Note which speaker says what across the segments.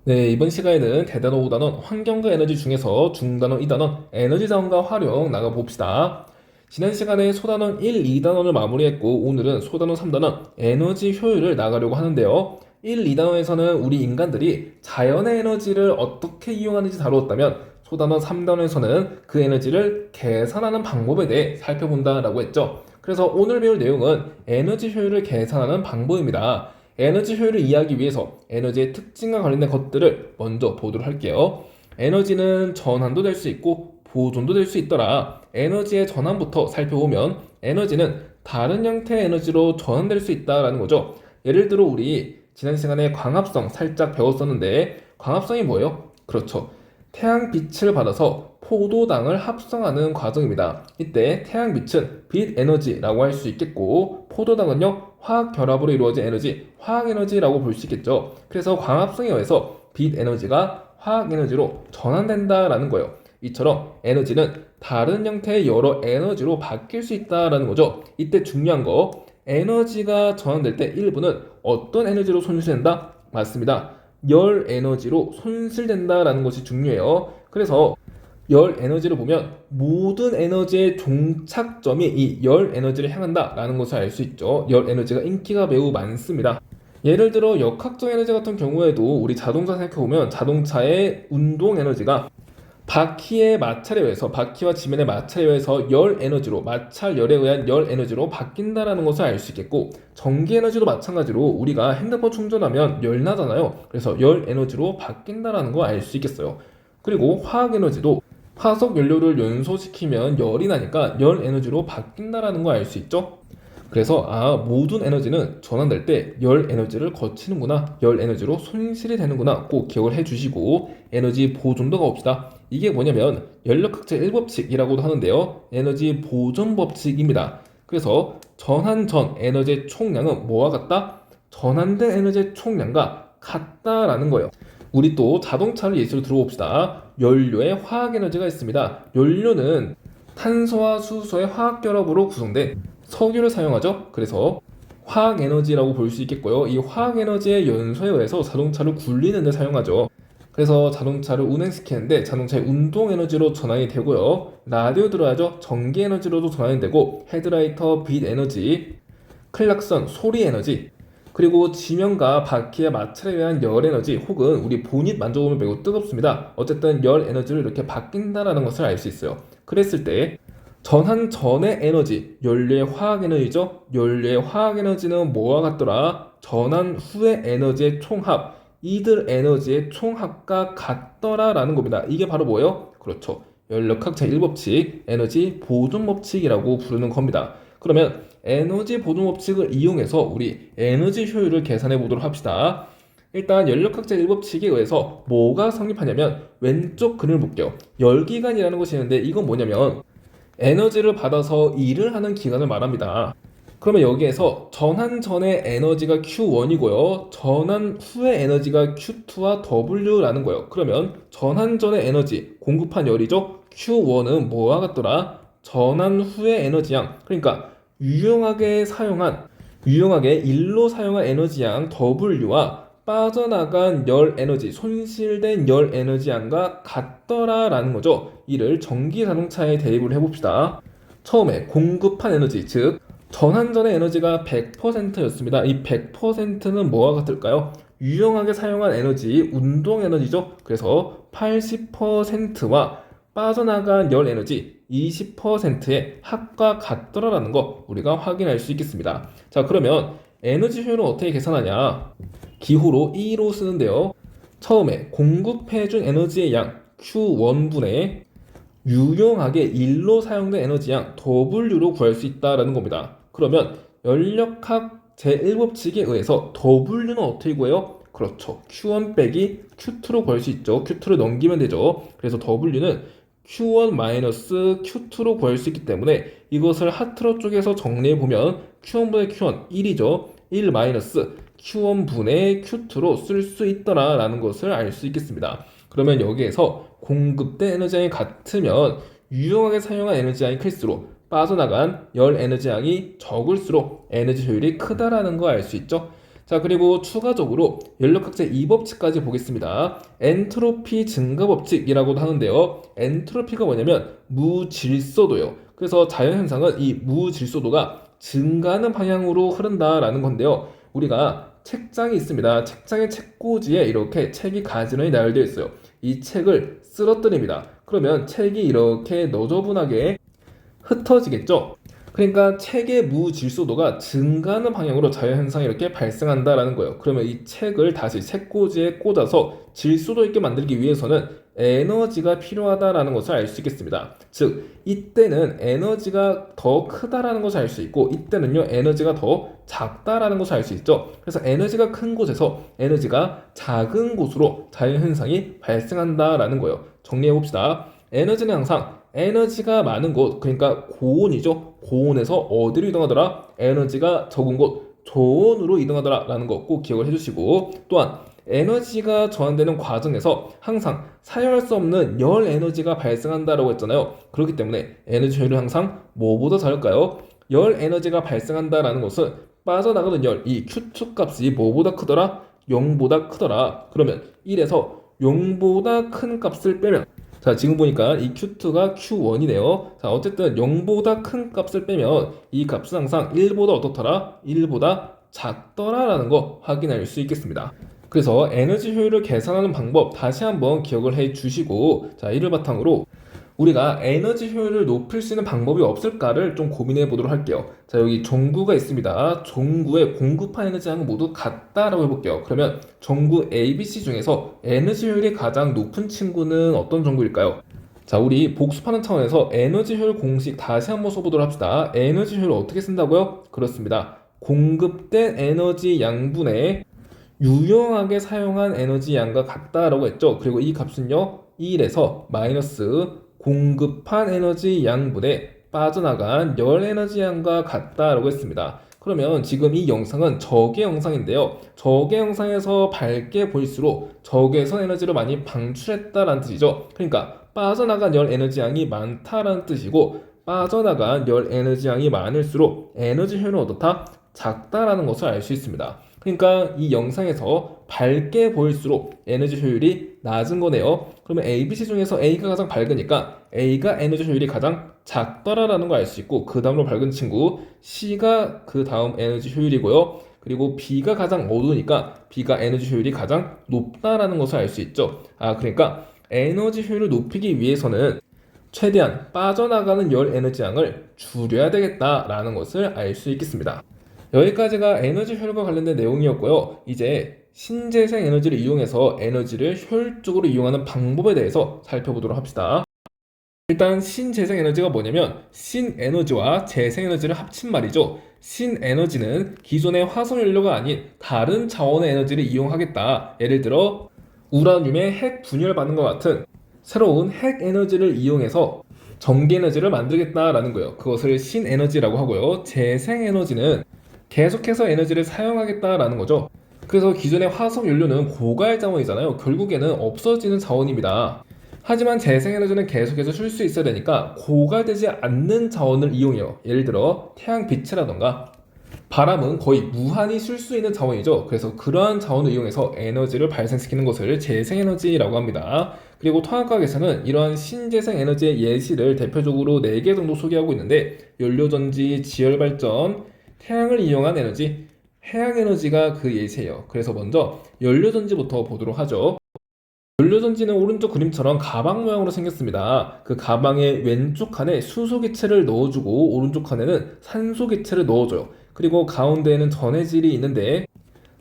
Speaker 1: 네, 이번 시간에는 대단원 5단원 환경과 에너지 중에서 중단원 2단원 에너지 자원과 활용 나가봅시다. 지난 시간에 소단원 1, 2단원을 마무리했고 오늘은 소단원 3단원 에너지 효율을 나가려고 하는데요. 1, 2단원에서는 우리 인간들이 자연의 에너지를 어떻게 이용하는지 다루었다면 소단원 3단원에서는 그 에너지를 계산하는 방법에 대해 살펴본다라고 했죠. 그래서 오늘 배울 내용은 에너지 효율을 계산하는 방법입니다. 에너지 효율을 이해하기 위해서 에너지의 특징과 관련된 것들을 먼저 보도록 할게요. 에너지는 전환도 될 수 있고 보존도 될 수 있더라. 에너지의 전환부터 살펴보면 에너지는 다른 형태의 에너지로 전환될 수 있다라는 거죠. 예를 들어 우리 지난 시간에 광합성 살짝 배웠었는데 광합성이 뭐예요? 그렇죠. 태양빛을 받아서 포도당을 합성하는 과정입니다. 이때 태양빛은 빛 에너지라고 할 수 있겠고 포도당은요 화학 결합으로 이루어진 에너지, 화학 에너지라고 볼 수 있겠죠. 그래서 광합성에 의해서 빛 에너지가 화학 에너지로 전환된다라는 거예요. 이처럼 에너지는 다른 형태의 여러 에너지로 바뀔 수 있다라는 거죠. 이때 중요한 거 에너지가 전환될 때 일부는 어떤 에너지로 손실된다? 맞습니다. 열 에너지로 손실된다라는 것이 중요해요. 그래서 열 에너지를 보면 모든 에너지의 종착점이 이 열 에너지를 향한다라는 것을 알 수 있죠. 열 에너지가 인기가 매우 많습니다. 예를 들어 역학적 에너지 같은 경우에도 우리 자동차 생각해보면 자동차의 운동 에너지가 바퀴의 마찰에 의해서 바퀴와 지면의 마찰에 의해서 열 에너지로 마찰 열에 의한 열 에너지로 바뀐다라는 것을 알 수 있겠고 전기 에너지도 마찬가지로 우리가 핸드폰 충전하면 열 나잖아요. 그래서 열 에너지로 바뀐다라는 거 알 수 있겠어요. 그리고 화학 에너지도 화석 연료를 연소시키면 열이 나니까 열 에너지로 바뀐다라는 거 알 수 있죠. 그래서 모든 에너지는 전환될 때 열 에너지를 거치는구나, 열 에너지로 손실이 되는구나 꼭 기억을 해주시고 에너지 보존도 가봅시다. 이게 뭐냐면 연력학적 1법칙이라고도 하는데요. 에너지 보존 법칙입니다. 그래서 전환 전 에너지의 총량은 뭐와 같다? 전환된 에너지의 총량과 같다라는 거예요. 우리 또 자동차를 예시로 들어봅시다. 연료에 화학 에너지가 있습니다. 연료는 탄소와 수소의 화학 결합으로 구성된 석유를 사용하죠. 그래서 화학 에너지라고 볼 수 있겠고요. 이 화학 에너지의 연소에 의해서 자동차를 굴리는 데 사용하죠. 그래서 자동차를 운행시키는데 자동차의 운동 에너지로 전환이 되고요. 라디오 들어야죠. 전기 에너지로도 전환이 되고 헤드라이터 빛 에너지, 클락선 소리 에너지, 그리고 지면과 바퀴의 마찰에 의한 열 에너지 혹은 우리 보닛 만져보면 매우 뜨겁습니다. 어쨌든 열 에너지로 이렇게 바뀐다라는 것을 알 수 있어요. 그랬을 때 전환 전의 에너지, 연료의 화학 에너지죠. 연료의 화학 에너지는 뭐와 같더라? 전환 후의 에너지의 총합, 이들 에너지의 총합과 같더라라는 겁니다. 이게 바로 뭐예요? 그렇죠. 연력학적 1법칙, 에너지 보존 법칙이라고 부르는 겁니다. 그러면 에너지 보존 법칙을 이용해서 우리 에너지 효율을 계산해 보도록 합시다. 일단 연력학적 1법칙에 의해서 뭐가 성립하냐면 왼쪽 그림을 볼게요. 열기관이라는 것이 있는데 이건 뭐냐면 에너지를 받아서 일을 하는 기간을 말합니다. 그러면 여기에서 전환 전의 에너지가 Q1이고요. 전환 후의 에너지가 Q2와 W라는 거예요. 그러면 전환 전의 에너지, 공급한 열이죠. Q1은 뭐와 같더라? 전환 후의 에너지양. 그러니까 유용하게 일로 사용한 에너지양 W와 빠져나간 열 에너지, 손실된 열 에너지 양과 같더라라는 거죠. 이를 전기 자동차에 대입을 해봅시다. 처음에 공급한 에너지, 즉 전환전의 에너지가 100%였습니다. 이 100%는 뭐와 같을까요? 유용하게 사용한 에너지, 운동 에너지죠. 그래서 80%와 빠져나간 열 에너지 20%의 합과 같더라라는 거 우리가 확인할 수 있겠습니다. 자, 그러면 에너지 효율은 어떻게 계산하냐? 기호로 2로 쓰는데요. 처음에 공급해준 에너지의 양 Q1분의 유용하게 일로 사용된 에너지 양 W로 구할 수 있다는 겁니다. 그러면 연력학 제1법칙에 의해서 W는 어떻게 구해요? 그렇죠. Q1 빼기 Q2로 구할 수 있죠. Q2를 넘기면 되죠. 그래서 W는 Q1-Q2로 구할 수 있기 때문에 이것을 하트로 쪼개서 정리해보면 Q1분의 Q1 1이죠. 1 Q1분의 Q2로 쓸 수 있더라 라는 것을 알 수 있겠습니다. 그러면 여기에서 공급된 에너지양이 같으면 유용하게 사용한 에너지양이 클수록 빠져나간 열 에너지양이 적을수록 에너지 효율이 크다라는 거 알 수 있죠. 자, 그리고 추가적으로 연력학제 2법칙까지 보겠습니다. 엔트로피 증가 법칙이라고도 하는데요. 엔트로피가 뭐냐면 무질서도예요. 그래서 자연현상은 이 무질서도가 증가하는 방향으로 흐른다라는 건데요. 우리가 책장이 있습니다. 책장의 책꽂이에 이렇게 책이 가지런히 나열되어 있어요. 이 책을 쓰러뜨립니다. 그러면 책이 이렇게 너저분하게 흩어지겠죠. 그러니까 책의 무질서도가 증가하는 방향으로 자연현상이 이렇게 발생한다라는 거예요. 그러면 이 책을 다시 책꽂이에 꽂아서 질서도 있게 만들기 위해서는 에너지가 필요하다라는 것을 알 수 있겠습니다. 즉, 이때는 에너지가 더 크다라는 것을 알 수 있고, 이때는요, 에너지가 더 작다라는 것을 알 수 있죠. 그래서 에너지가 큰 곳에서 에너지가 작은 곳으로 자연현상이 발생한다라는 거예요. 정리해 봅시다. 에너지는 항상 에너지가 많은 곳, 그러니까 고온이죠. 고온에서 어디로 이동하더라? 에너지가 적은 곳, 저온으로 이동하더라 라는 거 꼭 기억을 해주시고, 또한 에너지가 전환되는 과정에서 항상 사용할 수 없는 열 에너지가 발생한다라고 했잖아요. 그렇기 때문에 에너지 효율은 항상 뭐보다 작을까요? 열 에너지가 발생한다라는 것은 빠져나가는 열, 이 Q2 값이 뭐보다 크더라? 0보다 크더라. 그러면 1에서 0보다 큰 값을 빼면, 자, 지금 보니까 이 Q2가 Q1이네요. 자, 어쨌든 0보다 큰 값을 빼면 이 값은 항상 1보다 어떻더라? 1보다 작더라라는 거 확인할 수 있겠습니다. 그래서 에너지 효율을 계산하는 방법 다시 한번 기억을 해 주시고, 자, 이를 바탕으로 우리가 에너지 효율을 높일 수 있는 방법이 없을까를 좀 고민해 보도록 할게요. 자, 여기 종구가 있습니다. 종구의 공급한 에너지 양은 모두 같다라고 해볼게요. 그러면 종구 ABC 중에서 에너지 효율이 가장 높은 친구는 어떤 종구일까요? 자, 우리 복습하는 차원에서 에너지 효율 공식 다시 한번 써보도록 합시다. 에너지 효율을 어떻게 쓴다고요? 그렇습니다. 공급된 에너지 양분의 유용하게 사용한 에너지 양과 같다라고 했죠. 그리고 이 값은요, 1에서 마이너스 공급한 에너지 양분의 빠져나간 열 에너지 양과 같다라고 했습니다. 그러면 지금 이 영상은 적의 영상인데요. 적의 영상에서 밝게 보일수록 적에서 에너지를 많이 방출했다라는 뜻이죠. 그러니까 빠져나간 열 에너지 양이 많다라는 뜻이고, 빠져나간 열 에너지 양이 많을수록 에너지 효율은 어떻다? 작다라는 것을 알 수 있습니다. 그러니까 이 영상에서 밝게 보일수록 에너지 효율이 낮은 거네요. 그러면 ABC 중에서 A가 가장 밝으니까 A가 에너지 효율이 가장 작더라라는 걸 알 수 있고, 그 다음으로 밝은 친구 C가 그 다음 에너지 효율이고요. 그리고 B가 가장 어두우니까 B가 에너지 효율이 가장 높다라는 것을 알 수 있죠. 아, 그러니까 에너지 효율을 높이기 위해서는 최대한 빠져나가는 열 에너지 양을 줄여야 되겠다라는 것을 알 수 있겠습니다. 여기까지가 에너지 효율과 관련된 내용이었고요. 이제 신재생 에너지를 이용해서 에너지를 효율적으로 이용하는 방법에 대해서 살펴보도록 합시다. 일단 신재생 에너지가 뭐냐면 신에너지와 재생에너지를 합친 말이죠. 신에너지는 기존의 화석연료가 아닌 다른 차원의 에너지를 이용하겠다. 예를 들어 우라늄의 핵 분열받는 것 같은 새로운 핵 에너지를 이용해서 전기 에너지를 만들겠다라는 거예요. 그것을 신에너지라고 하고요. 재생에너지는 계속해서 에너지를 사용하겠다라는 거죠. 그래서 기존의 화석 연료는 고갈 자원이잖아요. 결국에는 없어지는 자원입니다. 하지만 재생에너지는 계속해서 쓸 수 있어야 되니까 고갈되지 않는 자원을 이용해요. 예를 들어 태양빛이라던가 바람은 거의 무한히 쓸 수 있는 자원이죠. 그래서 그러한 자원을 이용해서 에너지를 발생시키는 것을 재생에너지라고 합니다. 그리고 통합과학에서는 이러한 신재생 에너지의 예시를 대표적으로 4개 정도 소개하고 있는데, 연료전지, 지열발전, 태양을 이용한 에너지, 해양에너지가 그 예시예요. 그래서 먼저 연료전지부터 보도록 하죠. 연료전지는 오른쪽 그림처럼 가방 모양으로 생겼습니다. 그 가방의 왼쪽 칸에 수소기체를 넣어주고 오른쪽 칸에는 산소기체를 넣어줘요. 그리고 가운데에는 전해질이 있는데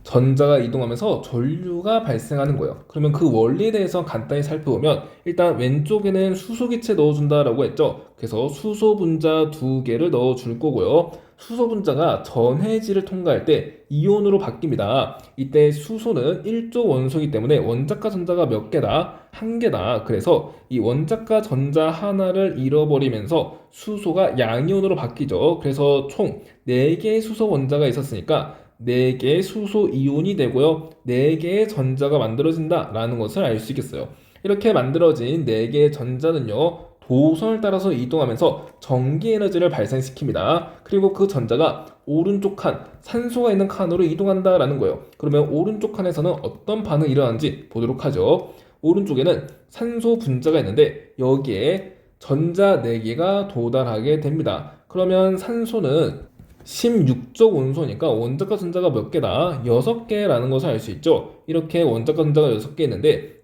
Speaker 1: 전자가 이동하면서 전류가 발생하는 거예요. 그러면 그 원리에 대해서 간단히 살펴보면, 일단 왼쪽에는 수소기체 넣어준다라고 했죠. 그래서 수소 분자 2개를 넣어줄 거고요. 수소 분자가 전해질을 통과할 때 이온으로 바뀝니다. 이때 수소는 1조 원소이기 때문에 원자과 전자가 몇 개다? 1개다. 그래서 이 원자과 전자 하나를 잃어버리면서 수소가 양이온으로 바뀌죠. 그래서 총 4개의 수소 원자가 있었으니까 4개의 수소 이온이 되고요. 4개의 전자가 만들어진다라는 것을 알 수 있겠어요. 이렇게 만들어진 4개의 전자는요, 도선을 따라서 이동하면서 전기 에너지를 발생시킵니다. 그리고 그 전자가 오른쪽 칸, 산소가 있는 칸으로 이동한다라는 거예요. 그러면 오른쪽 칸에서는 어떤 반응이 일어나는지 보도록 하죠. 오른쪽에는 산소 분자가 있는데 여기에 전자 4개가 도달하게 됩니다. 그러면 산소는 16적 원소니까 원자과 전자가 몇 개다? 6개라는 것을 알 수 있죠. 이렇게 원자과 전자가 6개 있는데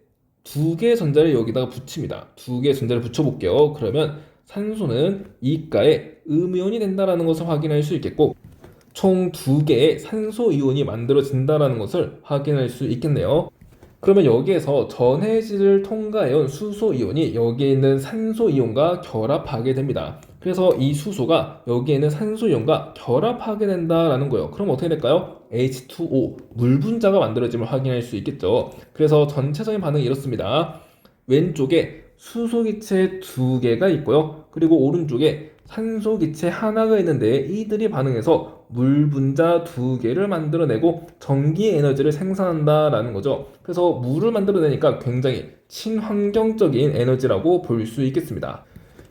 Speaker 1: 2개의 전자를 여기다가 붙입니다. 2개의 전자를 붙여볼게요. 그러면 산소는 이가에 음이온이 된다는 것을 확인할 수 있겠고 총 2개의 산소 이온이 만들어진다는 것을 확인할 수 있겠네요. 그러면 여기에서 전해질을 통과해온 수소 이온이 여기에 있는 산소 이온과 결합하게 됩니다. 그래서 이 수소가 여기에 있는 산소 이온과 결합하게 된다라는 거예요. 그럼 어떻게 될까요? H2O, 물 분자가 만들어짐을 확인할 수 있겠죠. 그래서 전체적인 반응이 이렇습니다. 왼쪽에 수소 기체 2개가 있고요. 그리고 오른쪽에 산소 기체 하나가 있는데 이들이 반응해서 물 분자 2개를 만들어내고 전기 에너지를 생산한다라는 거죠. 그래서 물을 만들어내니까 굉장히 친환경적인 에너지라고 볼 수 있겠습니다.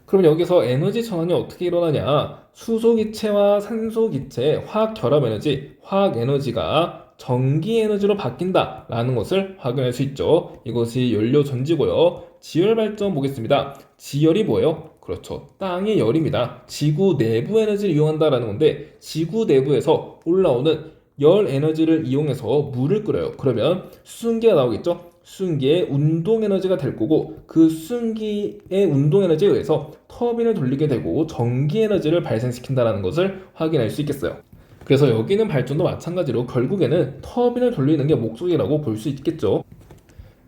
Speaker 1: 그럼 여기서 에너지 전환이 어떻게 일어나냐? 수소 기체와 산소 기체의 화학 결합 에너지, 화학 에너지가 전기 에너지로 바뀐다라는 것을 확인할 수 있죠. 이것이 연료 전지고요. 지열 발전 보겠습니다. 지열이 뭐예요? 그렇죠. 땅의 열입니다. 지구 내부 에너지를 이용한다라는 건데 지구 내부에서 올라오는 열 에너지를 이용해서 물을 끓여요. 그러면 수증기가 나오겠죠? 수증기의 운동 에너지가 될 거고 그 수증기의 운동 에너지에 의해서 터빈을 돌리게 되고 전기 에너지를 발생시킨다는 것을 확인할 수 있겠어요. 그래서 여기 있는 발전도 마찬가지로 결국에는 터빈을 돌리는 게 목적이라고 볼 수 있겠죠.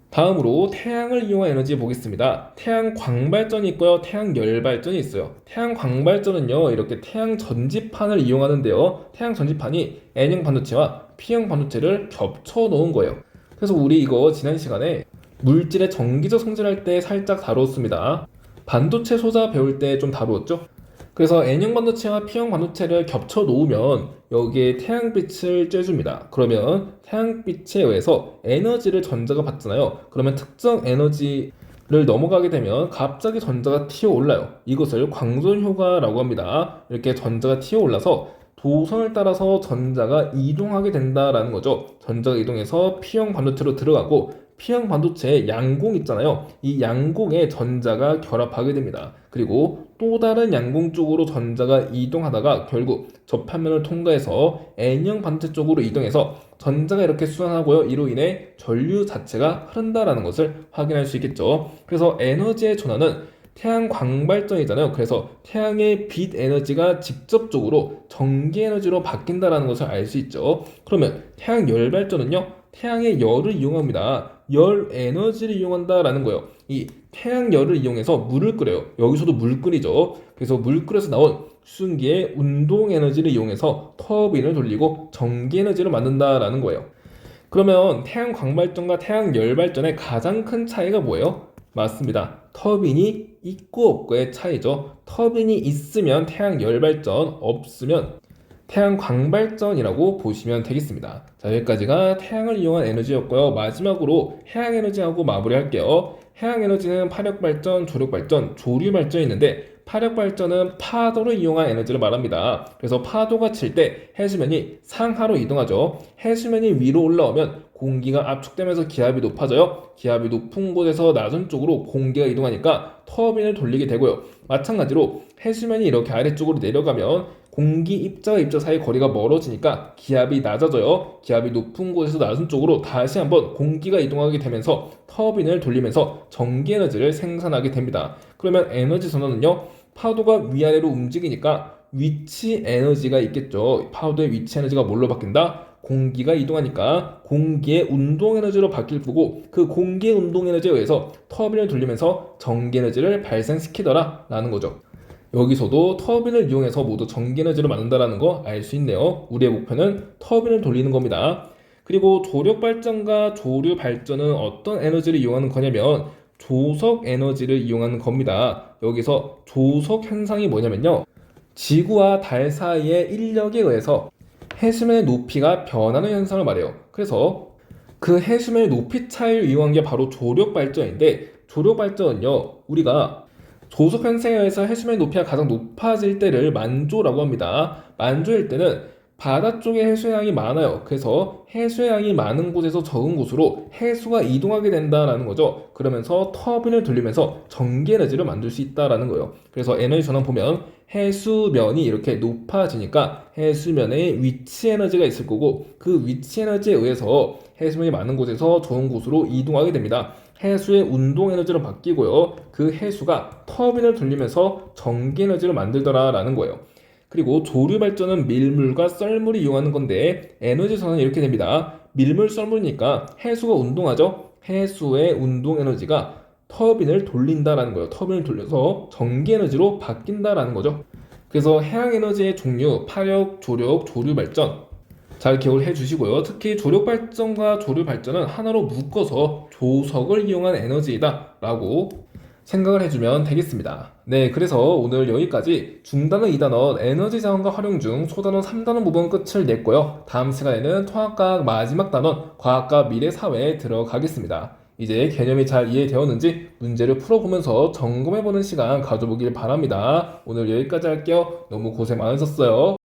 Speaker 1: 다음으로 태양을 이용한 에너지 보겠습니다. 태양 광발전이 있고요. 태양 열발전이 있어요. 태양 광발전은요. 이렇게 태양 전지판을 이용하는데요. 태양 전지판이 N형 반도체와 P형 반도체를 겹쳐 놓은 거예요. 그래서 우리 이거 지난 시간에 물질의 정기적 성질할 때 살짝 다뤘습니다. 반도체 소자 배울 때 좀 다루었죠? 그래서 N형 반도체와 P형 반도체를 겹쳐 놓으면 여기에 태양빛을 쬐줍니다. 그러면 태양빛에 의해서 에너지를 전자가 받잖아요. 그러면 특정 에너지를 넘어가게 되면 갑자기 전자가 튀어 올라요. 이것을 광선 효과라고 합니다. 이렇게 전자가 튀어 올라서 도선을 따라서 전자가 이동하게 된다라는 거죠. 전자가 이동해서 P형 반도체로 들어가고 P형 반도체에 양공 있잖아요. 이 양공에 전자가 결합하게 됩니다. 그리고 또 다른 양공 쪽으로 전자가 이동하다가 결국 접합면을 통과해서 N형 반도체 쪽으로 이동해서 전자가 이렇게 순환하고요. 이로 인해 전류 자체가 흐른다라는 것을 확인할 수 있겠죠. 그래서 에너지의 전환은 태양 광발전이잖아요. 그래서 태양의 빛 에너지가 직접적으로 전기 에너지로 바뀐다는 것을 알 수 있죠. 그러면 태양 열발전은요. 태양의 열을 이용합니다. 열 에너지를 이용한다라는 거예요. 이 태양 열을 이용해서 물을 끓여요. 여기서도 물 끓이죠. 그래서 물 끓여서 나온 수증기의 운동 에너지를 이용해서 터빈을 돌리고 전기 에너지를 만든다라는 거예요. 그러면 태양 광발전과 태양 열발전의 가장 큰 차이가 뭐예요? 맞습니다. 터빈이 있고 없고의 차이죠. 터빈이 있으면 태양 열발전, 없으면 태양 광발전이라고 보시면 되겠습니다. 자, 여기까지가 태양을 이용한 에너지였고요. 마지막으로 해양 에너지하고 마무리할게요. 해양 에너지는 파력발전, 조력발전, 조류발전이 있는데 파력발전은 파도를 이용한 에너지를 말합니다. 그래서 파도가 칠 때 해수면이 상하로 이동하죠. 해수면이 위로 올라오면 공기가 압축되면서 기압이 높아져요. 기압이 높은 곳에서 낮은 쪽으로 공기가 이동하니까 터빈을 돌리게 되고요. 마찬가지로 해수면이 이렇게 아래쪽으로 내려가면 공기 입자와 입자 사이 거리가 멀어지니까 기압이 낮아져요. 기압이 높은 곳에서 낮은 쪽으로 다시 한번 공기가 이동하게 되면서 터빈을 돌리면서 전기 에너지를 생산하게 됩니다. 그러면 에너지 전환은요. 파도가 위아래로 움직이니까 위치 에너지가 있겠죠. 파도의 위치 에너지가 뭘로 바뀐다? 공기가 이동하니까 공기의 운동 에너지로 바뀔 거고 그 공기의 운동 에너지에 의해서 터빈을 돌리면서 전기 에너지를 발생시키더라 라는 거죠. 여기서도 터빈을 이용해서 모두 전기 에너지를 만든다는 거 알 수 있네요. 우리의 목표는 터빈을 돌리는 겁니다. 그리고 조력 발전과 조류 발전은 어떤 에너지를 이용하는 거냐면 조석 에너지를 이용하는 겁니다. 여기서 조석 현상이 뭐냐면요. 지구와 달 사이의 인력에 의해서 해수면의 높이가 변하는 현상을 말해요. 그래서 그 해수면의 높이 차이를 이용한 게 바로 조력 발전인데 조력 발전은요. 우리가 조속 현상에 의해서 해수면의 높이가 가장 높아질 때를 만조라고 합니다. 만조일 때는 바다 쪽에 해수의 양이 많아요. 그래서 해수의 양이 많은 곳에서 적은 곳으로 해수가 이동하게 된다라는 거죠. 그러면서 터빈을 돌리면서 전기 에너지를 만들 수 있다라는 거예요. 그래서 에너지 전환 보면 해수면이 이렇게 높아지니까 해수면에 위치 에너지가 있을 거고 그 위치 에너지에 의해서 해수면이 많은 곳에서 적은 곳으로 이동하게 됩니다. 해수의 운동 에너지로 바뀌고요. 그 해수가 터빈을 돌리면서 전기 에너지를 만들더라라는 거예요. 그리고 조류 발전은 밀물과 썰물이 이용하는 건데 에너지 전환은 이렇게 됩니다. 밀물, 썰물이니까 해수가 운동하죠. 해수의 운동 에너지가 터빈을 돌린다라는 거예요. 터빈을 돌려서 전기 에너지로 바뀐다라는 거죠. 그래서 해양 에너지의 종류, 파력, 조력, 조류 발전 잘 기억을 해주시고요. 특히 조력 발전과 조류 발전은 하나로 묶어서 조석을 이용한 에너지이다라고 생각을 해주면 되겠습니다. 네, 그래서 오늘 여기까지 중단원 2단원 에너지 자원과 활용 중 소단원 3단원 부분 끝을 냈고요. 다음 시간에는 통합과학 마지막 단원 과학과 미래사회에 들어가겠습니다. 이제 개념이 잘 이해되었는지 문제를 풀어보면서 점검해보는 시간 가져보길 바랍니다. 오늘 여기까지 할게요. 너무 고생 많으셨어요.